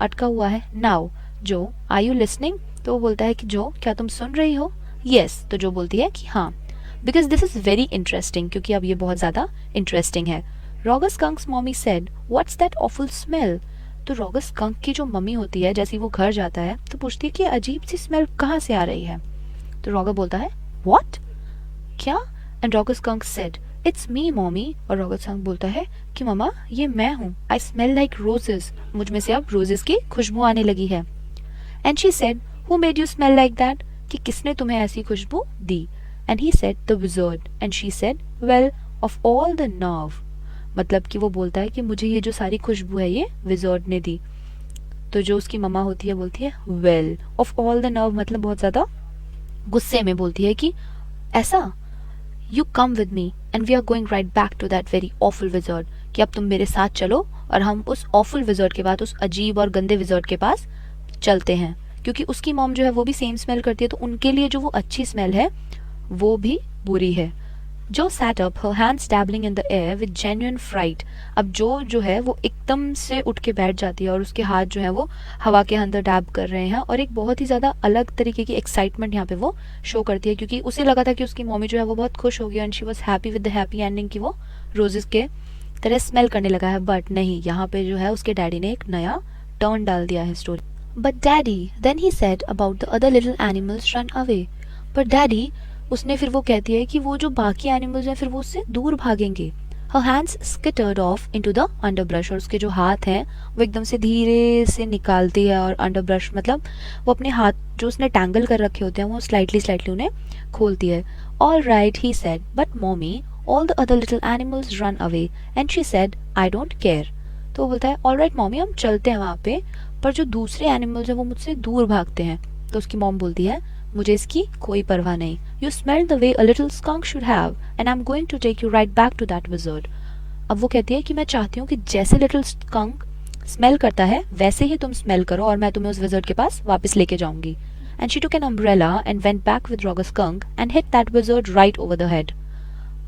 अटका हुआ है। नाउ जो आर यू लिसनिंग, तो वो बोलता है कि जो क्या तुम सुन रही हो। यस, तो जो बोलती है कि हाँ, because this is very interesting, क्योंकि अब ये बहुत ज़्यादा इंटरेस्टिंग है। Roger's skunk's mommy said what's that awful smell. तो रॉगस स्कंक की जो मम्मी होती है, जैसे वो घर जाता है तो पूछती है कि अजीब सी स्मेल कहाँ से आ रही है। तो रॉगर बोलता है व्हाट, क्या। And Roger's skunk said it's me mommy. और रॉगस स्कंक बोलता है कि मम्मा ये मैं हूँ, आई स्मेल लाइक रोजेस, मुझ में से अब रोजेस की खुशबू आने लगी है। And she said Who made you smell like that? कि किसने तुम्हें ऐसी खुशबू दी? And he said the wizard. And she said, well, of all the nerve. मतलब कि वो बोलता है कि मुझे ये जो सारी खुशबू है ये विजर्ड ने दी। तो जो उसकी मम्मा होती है बोलती है well, of all the nerve, मतलब बहुत ज़्यादा गुस्से में बोलती है कि ऐसा, you come with me and we are going right back to that very awful wizard, कि अब तुम मेरे साथ चलो और हम उस awful wizard के बाद, उस अजीब और गंदे wizard के पास चलते हैं। क्योंकि उसकी मॉम जो है वो भी सेम स्मेल करती है, तो उनके लिए जो वो अच्छी स्मेल है वो भी बुरी है। Jo sat up, her hands dabbling in the air with genuine fright. अब जो है वो एकदम से उठ के बैठ जाती है और उसके हाथ जो है वो हवा के अंदर डैब कर रहे हैं, और एक बहुत ही ज़्यादा अलग तरीके की एक्साइटमेंट यहाँ पे वो शो करती है, क्योंकि उसे लगा था कि उसकी मम्मी जो है वो बहुत खुश हो गई and she was happy with the happy ending, कि वो रोजेस के तरह स्मेल करने लगा है। बट नहीं, यहाँ पे जो है उसके डैडी ने एक नया टर्न डाल दिया है story. But daddy, then he said about the other little animals run away. But daddy, उसने फिर वो कहती है कि वो जो बाकी एनिमल्स हैं फिर वो उससे दूर भागेंगे। Her hands skittered off into the underbrush, और उसके जो हाथ हैं वो एकदम से धीरे से निकालती है, और अंडरब्रश मतलब वो अपने हाथ जो उसने टैंगल कर रखे होते हैं वो स्लाइटली उन्हें खोलती है। All right, he said, but mommy, all the other little animals run away. And she said, I don't care. तो वो बोलता है ऑल राइट मॉमी, हम चलते हैं वहाँ पे, पर जो दूसरे एनिमल्स हैं वो मुझसे दूर भागते हैं। तो उसकी मॉम बोलती है मुझे इसकी कोई परवाह नहीं। You smell the way a little skunk should have and I am going to take you right back to that wizard. अब वो कहती है कि मैं चाहती हूँ कि जैसे लिटिल स्कंक स्मेल करता है वैसे ही तुम स्मेल करो, और मैं तुम्हें उस विजर्ड के पास वापस लेके जाऊंगी। And she took an umbrella and went back with Roger skunk and hit that wizard right over the head.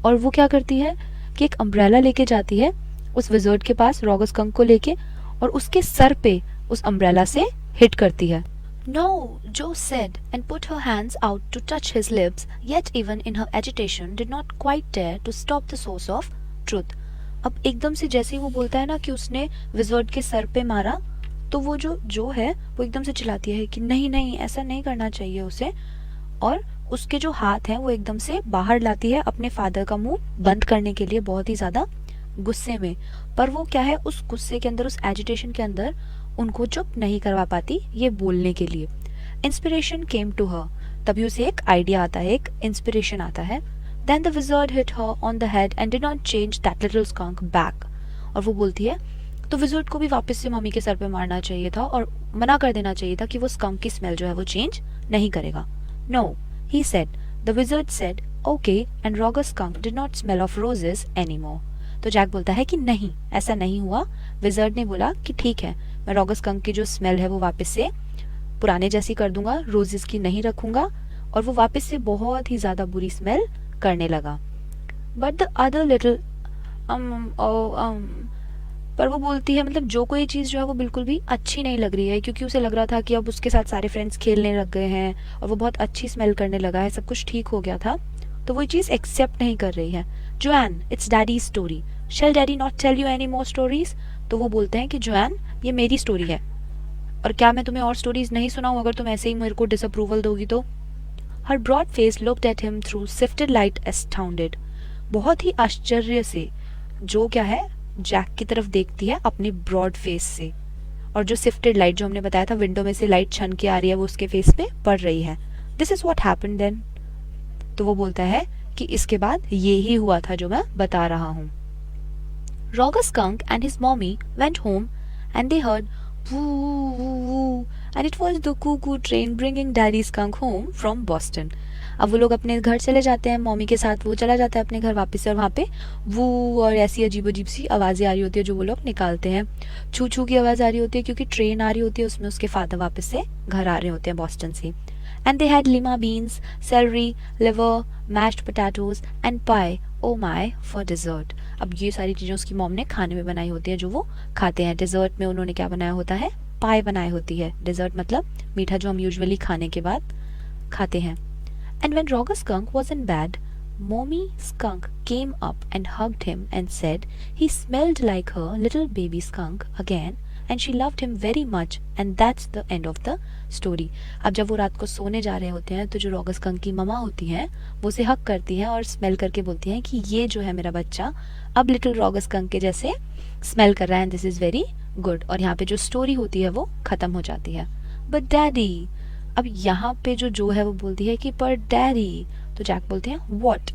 और वो क्या करती है कि एक अम्ब्रेला लेके जाती है उस विजर्ड के पास रॉगर स्कंक को लेके, और उसके सर पे उस अम्ब्रेला से हिट करती है। No, Joe said and put her hands out to touch his lips, yet even in her agitation did not quite dare to stop the source of truth. अब एकदम से जैसे ही वो बोलता है ना कि उसने विजर्ड के सर पे मारा, तो वो जो है वो एकदम से चिल्लाती है कि नहीं नहीं, ऐसा नहीं करना चाहिए उसे, और उसके जो हाथ हैं वो एकदम से बाहर लाती है अपने फादर का मुंह बंद करने के लिए, बहुत ही ज्यादा गुस्से में। पर वो क्या है, उस गुस्से के अंदर, उस एजिटेशन के अंदर उनको चुप नहीं करवा पाती ये बोलने के लिए। इंस्पिरेशन केम टू हर, तभी उसे एक आइडिया आता है, एक इंस्पिरेशन आता है। Then the wizard hit her on the head and did not change that little skunk back. और वो बोलती है तो विजर्ड को भी वापस से मम्मी के सर पे मारना चाहिए था और मना कर देना चाहिए था कि वो स्कंक की स्मेल जो है वो चेंज नहीं करेगा। No, He said. The wizard said, okay, and Roger Skunk did not smell of roses anymore. तो जैक बोलता है कि नहीं, ऐसा नहीं हुआ. विजर्ड ने बोला कि ठीक है, मैं रॉगर स्कंक की जो स्मेल है वो वापस से पुराने जैसी कर दूंगा, रोजेस की नहीं रखूंगा. और वो वापस से बहुत ही ज्यादा बुरी स्मेल करने लगा. बट द अदर लिटिल पर वो बोलती है, मतलब जो कोई चीज़ जो है वो बिल्कुल भी अच्छी नहीं लग रही है, क्योंकि उसे लग रहा था कि अब उसके साथ सारे फ्रेंड्स खेलने लग गए हैं और वो बहुत अच्छी स्मेल करने लगा है, सब कुछ ठीक हो गया था, तो वो चीज़ एक्सेप्ट नहीं कर रही है. Joanne, it's daddy story, shall daddy not tell you any more stories. तो वो बोलते हैं कि जोएन, ये मेरी स्टोरी है, और क्या मैं तुम्हें और स्टोरीज नहीं सुनाऊं अगर तुम ऐसे ही मेरे को डिसअप्रूवल दोगी तो. Her broad face looked at him through sifted light astounded. बहुत ही आश्चर्य से जो क्या है जैक की तरफ देखती है अपने ब्रॉड फेस से, और जो सिफ्टेड लाइट जो हमने बताया था विंडो में से लाइट छन के आ रही है वो उसके फेस पे पड़ रही है. This is what happened then. तो वो बोलता है कि इसके बाद ये ही हुआ था जो मैं बता रहा हूँ. Roger Skunk and his mommy went home and they heard woo woo woo, and it was the cuckoo train bringing Daddy Skunk home from Boston. अब वो लोग अपने घर चले जाते हैं, मम्मी के साथ वो चला जाता है अपने घर वापस से, और वहाँ पे वो और ऐसी अजीब अजीब सी आवाज़ें आ रही होती है जो वो लोग निकालते हैं. छू छू की आवाज़ आ रही होती है क्योंकि ट्रेन आ रही होती है, उसमें उसके फादर वापस से घर आ रहे होते हैं बॉस्टन से. And they had lima beans, celery, liver, mashed potatoes and pie, oh my, for dessert. अब ये सारी चीज़ें उसकी मॉम ने खाने में बनाई होती है जो वो खाते हैं. डिज़र्ट में उन्होंने क्या बनाया होता है, पाई बनाई होती है. डिज़र्ट मतलब मीठा जो हम यूजुअली खाने के बाद खाते हैं. And when Roger Skunk was in bed, Mommy Skunk came up and hugged him and said he smelled like her little baby skunk again and she loved him very much, and that's the end of the story. अब जब वो रात को सोने जा रहे होते हैं तो जो रॉगर स्कंक की ममा होती हैं वो उसे हक करती हैं और स्मेल करके बोलती हैं कि ये जो है मेरा बच्चा अब लिटिल रॉगर स्कंक के जैसे स्मेल कर रहा है, and this is very good. और यहाँ पे जो स्टोरी होती है वो ख़त्म हो जाती है. बट डैडी, अब यहाँ पे जो है वो बोलती है कि पर डैडी, तो जैक बोलते हैं what.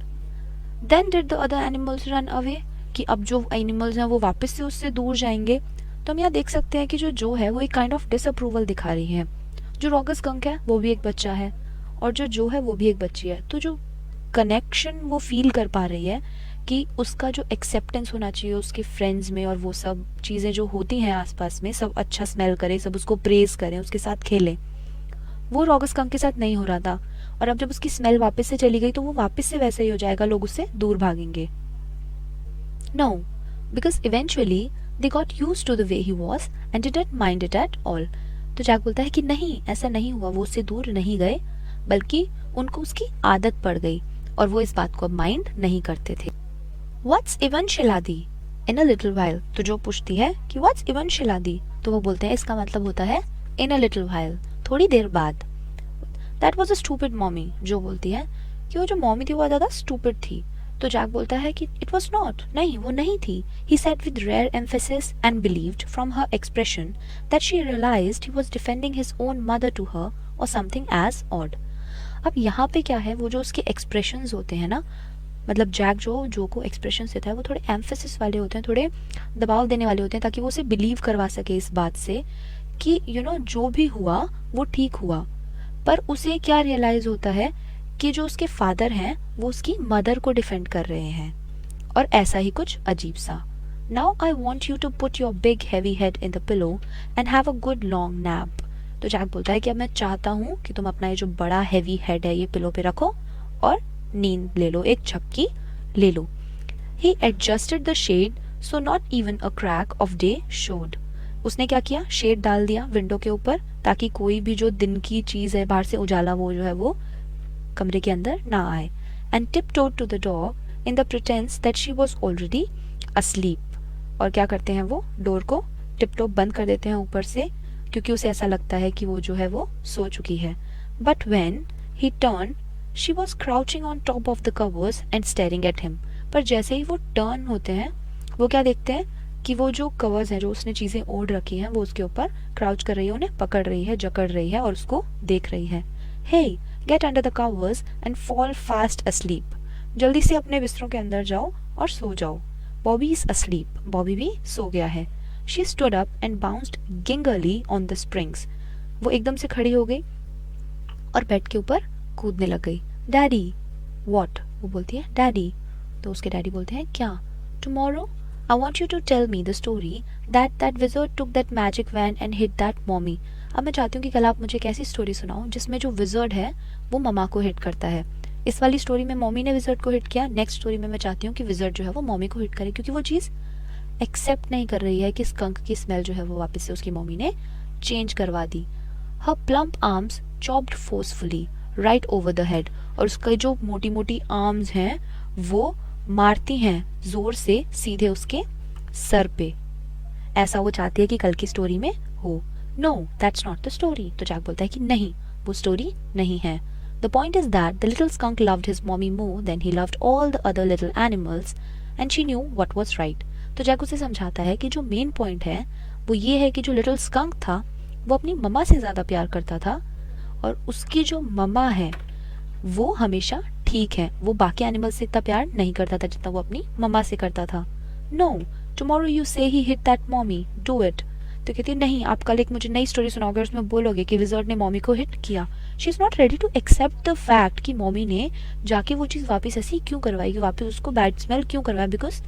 Then did the other animals run away, कि अब जो एनिमल्स हैं वो वापस से उससे दूर जाएंगे. तो हम यहाँ देख सकते हैं कि जो है वो एक काइंड ऑफ डिसअप्रूवल दिखा रही है. जो रॉगर स्कंक है वो भी एक बच्चा है और जो है वो भी एक बच्ची है, तो जो कनेक्शन वो फील कर पा रही है कि उसका जो एक्सेप्टेंस होना चाहिए उसके फ्रेंड्स में, और वो सब चीज़ें जो होती हैं आसपास में, सब अच्छा स्मेल करें, सब उसको प्रेज करें, उसके साथ खेलें, वो रॉगर स्कंक के साथ नहीं हो रहा था. और अब जब उसकी स्मेल वापस से चली गई तो वो वापस से वैसा ही हो जाएगा, लोग उससे दूर भागेंगे. No, because eventually they got used to the way he was and didn't mind it at all. तो जैक बोलता है कि नहीं, ऐसा नहीं हुआ, वो उससे दूर नहीं गए, बल्कि उनको उसकी आदत पड़ गई और वो इस बात को अब माइंड नहीं करते थे. What's even Shiladi? In a little while. तो जो पूछती है कि What's even Shiladi? तो वो बोलते हैं इसका मतलब होता है in a little while, थोड़ी देर बाद. That was a stupid mommy. जो बोलती है कि वो जो मॉमी थी वो ज़्यादा स्टूपिड थी. तो जैक बोलता है कि इट वॉज नॉट, नहीं वो नहीं थी. He said with rare emphasis and believed from her expression that she realised he was defending his own mother to her or something as odd. अब यहाँ पे क्या है, वो जो उसके एक्सप्रेशंस होते हैं ना, मतलब जैक जो को एक्सप्रेशंस देता है वो थोड़े एम्फेसिस वाले होते हैं, थोड़े दबाव देने वाले होते हैं, ताकि वो उसे बिलीव करवा सके इस बात से कि जो भी हुआ वो ठीक हुआ. पर उसे क्या रियलाइज होता है कि जो उसके फादर हैं वो उसकी मदर को डिफेंड कर रहे हैं, और ऐसा ही कुछ अजीब सा. Now I want you to put your big heavy head in the pillow and have a good long nap. तो जैक बोलता है कि अब मैं चाहता हूँ कि तुम अपना ये जो बड़ा हैवी हेड है ये पिलो पे रखो और नींद ले लो, एक झपकी ले लो. He adjusted the shade so not even a crack of day showed. उसने क्या किया, शेड डाल दिया विंडो के ऊपर ताकि कोई भी जो दिन की चीज़ है बाहर से उजाला वो जो है वो कमरे के अंदर ना आए. And tiptoed to the door in the pretense that she was already asleep. और क्या करते हैं, वो डोर को टिपटो बंद कर देते हैं ऊपर से, क्योंकि उसे ऐसा लगता है कि वो जो है वो सो चुकी है. But when he turned, she was crouching on top of the covers and staring at him. पर जैसे ही वो टर्न होते हैं वो क्या देखते हैं कि वो जो कवर्स हैं, जो उसने चीज़ें ओढ़ रखी हैं, वो उसके ऊपर क्राउच कर रही है, उन्हें पकड़ रही है, जकड़ रही है और उसको देख रही है. Hey, get under the covers and fall fast asleep. जल्दी से अपने बिस्तरों के अंदर जाओ और सो जाओ. Bobby is asleep. बॉबी भी सो गया है. She stood up and bounced gingerly on the springs. वो एकदम से खड़ी हो गई और बेड के ऊपर कूदने लग गई। डैडी, वॉट, वो बोलती है डैडी, तो उसके डैडी बोलते हैं क्या? Tomorrow I want you to tell me the story that wizard took that magic wand and hit that mommy. अब मैं चाहती हूँ कि कल आप मुझे एक ऐसी स्टोरी सुनाओ जिसमें जो विज़र्ड है वो ममा को हिट करता है। इस वाली स्टोरी में मॉमी ने विज़र्ड को हिट किया, नेक्स्ट स्टोरी में मैं चाहती हूँ कि विज़र्ड जो है वो मॉमी को हिट करे, क्योंकि वो चीज़ एक्सेप्ट नहीं कर रही है कि स्कंक की स्मेल जो है वो वापस से उसकी मम्मी ने चेंज करवा दी। Her plump arms chopped forcefully right over the head, और उसके जो मोटी मोटी आर्म्स हैं वो मारती हैं जोर से सीधे उसके सर पे। ऐसा वो चाहती है कि कल की स्टोरी में हो। No that's not the story. तो जैक बोलता है कि नहीं, वो स्टोरी नहीं है। The point is that the little skunk loved his mommy more than he loved all the other little animals and she knew what was right। तो Jack उसे समझाता है कि जो मेन पॉइंट है वो ये है कि जो लिटिल skunk था वो अपनी मम्मा से ज़्यादा प्यार करता था, और उसकी जो मम्मा है वो हमेशा ठीक है, वो बाकी एनिमल्स से इतना प्यार नहीं करता था जितना वो अपनी मम्मा से करता था। No tomorrow you say he hit that mommy, do it. तो कहती है नहीं, आप कल एक मुझे नई स्टोरी सुनाओगे, उसमें बोलोगे कि विज़र्ड ने मॉमी को हिट किया। She is not ready to accept the fact कि मॉमी ने जाके वो चीज़ वापस ऐसी क्यों करवाई, कि वापस उसको बैड स्मेल क्यों करवाया, बिकॉज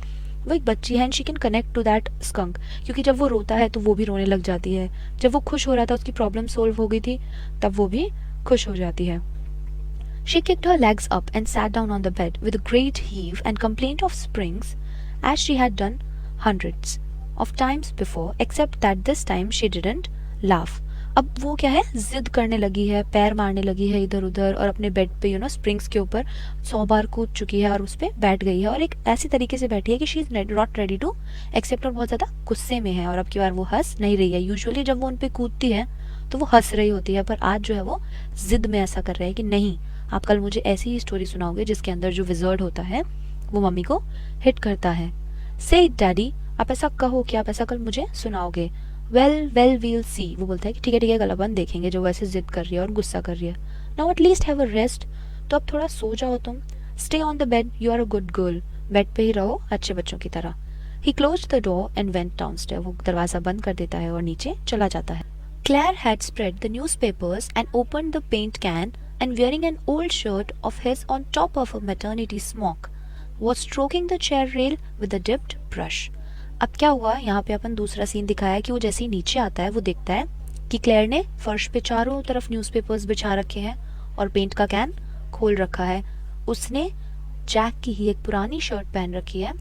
वो एक बच्ची है and she can connect to that skunk. क्योंकि जब वो रोता है तो वो भी रोने लग जाती है, जब वो खुश हो रहा था, उसकी प्रॉब्लम सोल्व हो गई थी, तब वो भी खुश हो जाती है। She kicked her legs up and sat down on the bed with a great heave and complaint of springs, as she had done hundreds of times before, except that this time she didn't laugh। अब वो क्या है, जिद करने लगी है, पैर मारने लगी है इधर उधर, और अपने बेड पे स्प्रिंग्स के ऊपर 100 बार कूद चुकी है और उस पर बैठ गई है, और एक ऐसी तरीके से बैठी है कि she is not ready to accept, और बहुत ज़्यादा गुस्से में है, और अब की बार वो हंस नहीं रही है। यूजुअली जब वो उन पर कूदती है तो वो हंस रही होती है, पर आज जो है वो जिद में ऐसा कर रहा है कि नहीं, आप कल मुझे ऐसी ही स्टोरी सुनाओगे जिसके अंदर जो विज़र्ड होता है वो मम्मी को हिट करता है। से इट डैडी, आप ऐसा कहो कि आप ऐसा कल मुझे सुनाओगे। वेल वेल वील सी, वो बोलता है कि ठीक है कल अपन देखेंगे, जो वैसे जिद कर रही है और गुस्सा कर रही है। Now at least have a rest, तो अब थोड़ा सो जाओ तुम। Stay on the bed, you are a good girl, bed पे ही रहो अच्छे बच्चों की तरह। He closed the door and went downstair, वो दरवाज़ा बंद कर देता है और नीचे चला जाता है। Claire had spread the newspapers and opened the paint can, and wearing an old shirt of his on top of a maternity smock, was stroking the chair rail with a dipped brush। अब क्या हुआ, यहाँ पे अपन दूसरा scene दिखाया है कि वो जैसे ही नीचे आता है वो देखता है कि क्लेयर ने फर्श पे चारों तरफ न्यूज़पेपर्स बिछा रखे हैं और पेंट का कैन खोल रखा है। उसने जैक की ही एक पुरानी शर्ट पहन रखी है,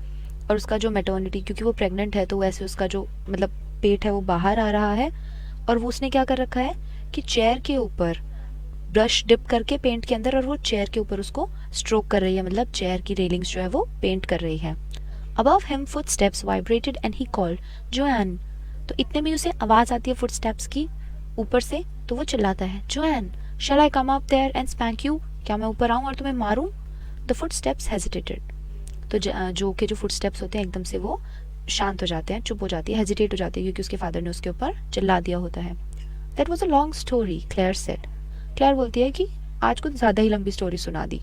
और उसका जो मैटर्निटी, क्योंकि वो प्रेग्नेंट है तो वैसे उसका जो मतलब पेट है वो बाहर आ रहा है, और वो उसने क्या कर रखा है कि चेयर के ऊपर ब्रश डिप करके पेंट के अंदर, और वो चेयर के ऊपर उसको स्ट्रोक कर रही है, मतलब चेयर की रेलिंग्स जो है वो पेंट कर रही है। Above him footsteps vibrated and he called Dwayne. तो इतने में उसे आवाज आती है फुटस्टेप्स की ऊपर से, तो वो चिल्लाता है Joanne, shall I come up there and spank you, क्या मैं ऊपर आऊं और तुम्हें मारूं? द फुटस्टेप्स हेजिटेटेड, तो जो फुटस्टेप्स होते हैं एकदम से वो शांत हो जाते हैं, चुप हो जाती है, हेजिटेट हो जाती है, क्योंकि उसके फादर ने उसके ऊपर चिल्ला दिया होता है। That was a long story, Claire said. Claire बोलती है कि आज कुछ ज़्यादा ही लंबी स्टोरी सुना दी।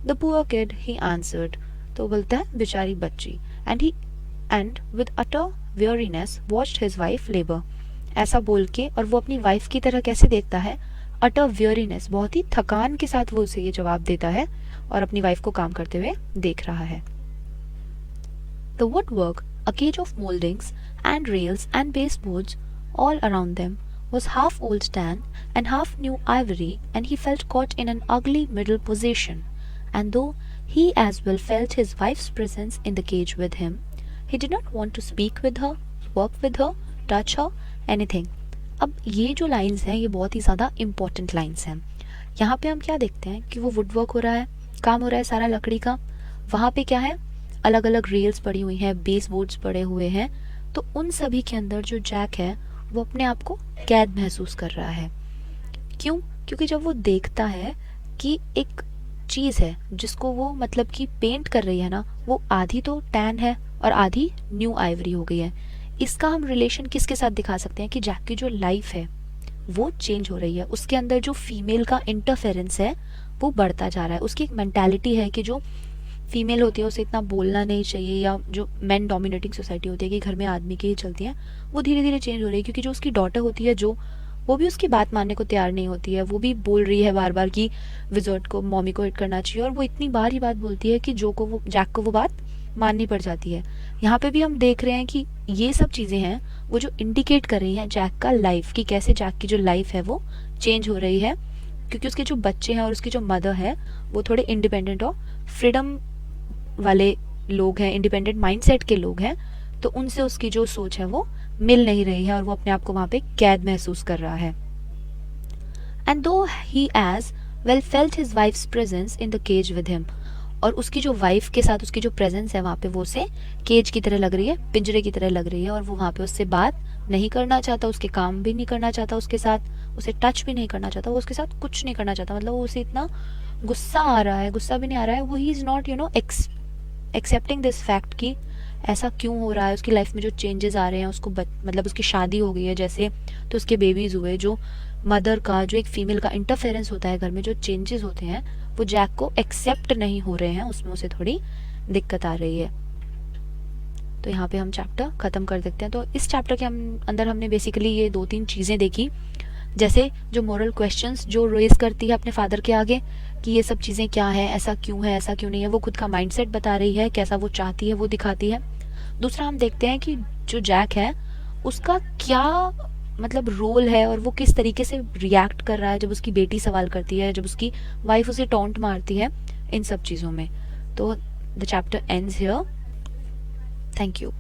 The poor kid, he answered, तो बोलता है बेचारी बच्ची, and with utter weariness watched his wife labour. ऐसा बोल के, और वो अपनी वाइफ की तरह कैसे देखता है, अटर वेयरीनेस, बहुत ही थकान के साथ वो उसे ये जवाब देता है और अपनी वाइफ को काम करते हुए देख रहा है। The woodwork, a cage of moldings and rails and baseboards all around them, was half old tan and half new ivory, and he felt caught in an ugly middle position. And though he as well felt his wife's presence in the cage with him, he did not want to speak with her, work with her, touch her, anything। अब ये जो lines हैं ये बहुत ही ज़्यादा important lines हैं। यहाँ पे हम क्या देखते हैं कि वो वुडवर्क हो रहा है, काम हो रहा है सारा लकड़ी का, वहाँ पे क्या है, अलग अलग रेल्स पड़ी हुई हैं, बेस बोर्ड्स पड़े हुए हैं, तो उन सभी के अंदर जो जैक है वो अपने आप को कैद महसूस कर रहा है। क्यों? क्योंकि जब वो देखता है कि एक चीज़ है जिसको वो मतलब कि पेंट कर रही है ना, वो आधी तो टैन है और आधी न्यू आइवरी हो गई है। इसका हम रिलेशन किसके साथ दिखा सकते हैं कि जैक की जो लाइफ है वो चेंज हो रही है, उसके अंदर जो फीमेल का इंटरफेरेंस है वो बढ़ता जा रहा है। उसकी एक मेंटालिटी है कि जो फीमेल होती है उसे इतना बोलना नहीं चाहिए, या जो मैन डोमिनेटिंग सोसाइटी होती है कि घर में आदमी की ही चलती है, वो धीरे धीरे चेंज हो रही है। क्योंकि जो उसकी डॉटर होती है जो वो भी उसकी बात मानने को तैयार नहीं होती है। वो भी बोल रही है बार बार कि विजर्ड को मॉमी को हिट करना चाहिए, और वो इतनी बार ही बात बोलती है कि जैक को वो बात माननी पड़ जाती है। यहाँ पे भी हम देख रहे हैं कि ये सब चीज़ें हैं वो जो इंडिकेट कर रही हैं जैक का लाइफ, कि कैसे जैक की जो लाइफ है वो चेंज हो रही है, क्योंकि उसके जो बच्चे हैं और उसकी जो मदर है वो थोड़े इंडिपेंडेंट और फ्रीडम वाले लोग हैं, इंडिपेंडेंट माइंडसेट के लोग हैं। तो उनसे उसकी जो सोच है वो मिल नहीं रही है और वो अपने आप को वहाँ पे कैद महसूस कर रहा है। And though he as well felt his wife's presence in the cage with him, और उसकी जो वाइफ के साथ उसकी जो प्रेजेंस है वहाँ पे वो उसे केज की तरह लग रही है, पिंजरे की तरह लग रही है, और वो वहाँ पे उससे बात नहीं करना चाहता, उसके काम भी नहीं करना चाहता उसके साथ, उसे टच भी नहीं करना चाहता, वो उसके साथ कुछ नहीं करना चाहता। मतलब वो उसे इतना गुस्सा आ रहा है, गुस्सा भी नहीं आ रहा है, वो he is not accepting this fact कि ऐसा क्यों हो रहा है। उसकी लाइफ में जो चेंजेस आ रहे हैं, उसको मतलब उसकी शादी हो गई है जैसे, तो उसके बेबीज हुए, जो मदर का, जो एक फीमेल का इंटरफेरेंस होता है घर में, जो चेंजेस होते हैं वो जैक को एक्सेप्ट नहीं हो रहे हैं, उसमें उसे थोड़ी दिक्कत आ रही है। तो यहाँ पे हम चैप्टर ख़त्म कर देते हैं। तो इस चैप्टर के अंदर हमने बेसिकली ये 2-3 चीज़ें देखी, जैसे जो मोरल क्वेश्चंस जो रेज करती है अपने फादर के आगे कि ये सब चीज़ें क्या है, ऐसा क्यों नहीं है, वो खुद का माइंडसेट बता रही है, कैसा वो चाहती है वो दिखाती है। दूसरा हम देखते हैं कि जो जैक है उसका क्या मतलब रोल है, और वो किस तरीके से रिएक्ट कर रहा है जब उसकी बेटी सवाल करती है, जब उसकी वाइफ उसे टॉन्ट मारती है, इन सब चीज़ों में। तो the chapter ends here. Thank you.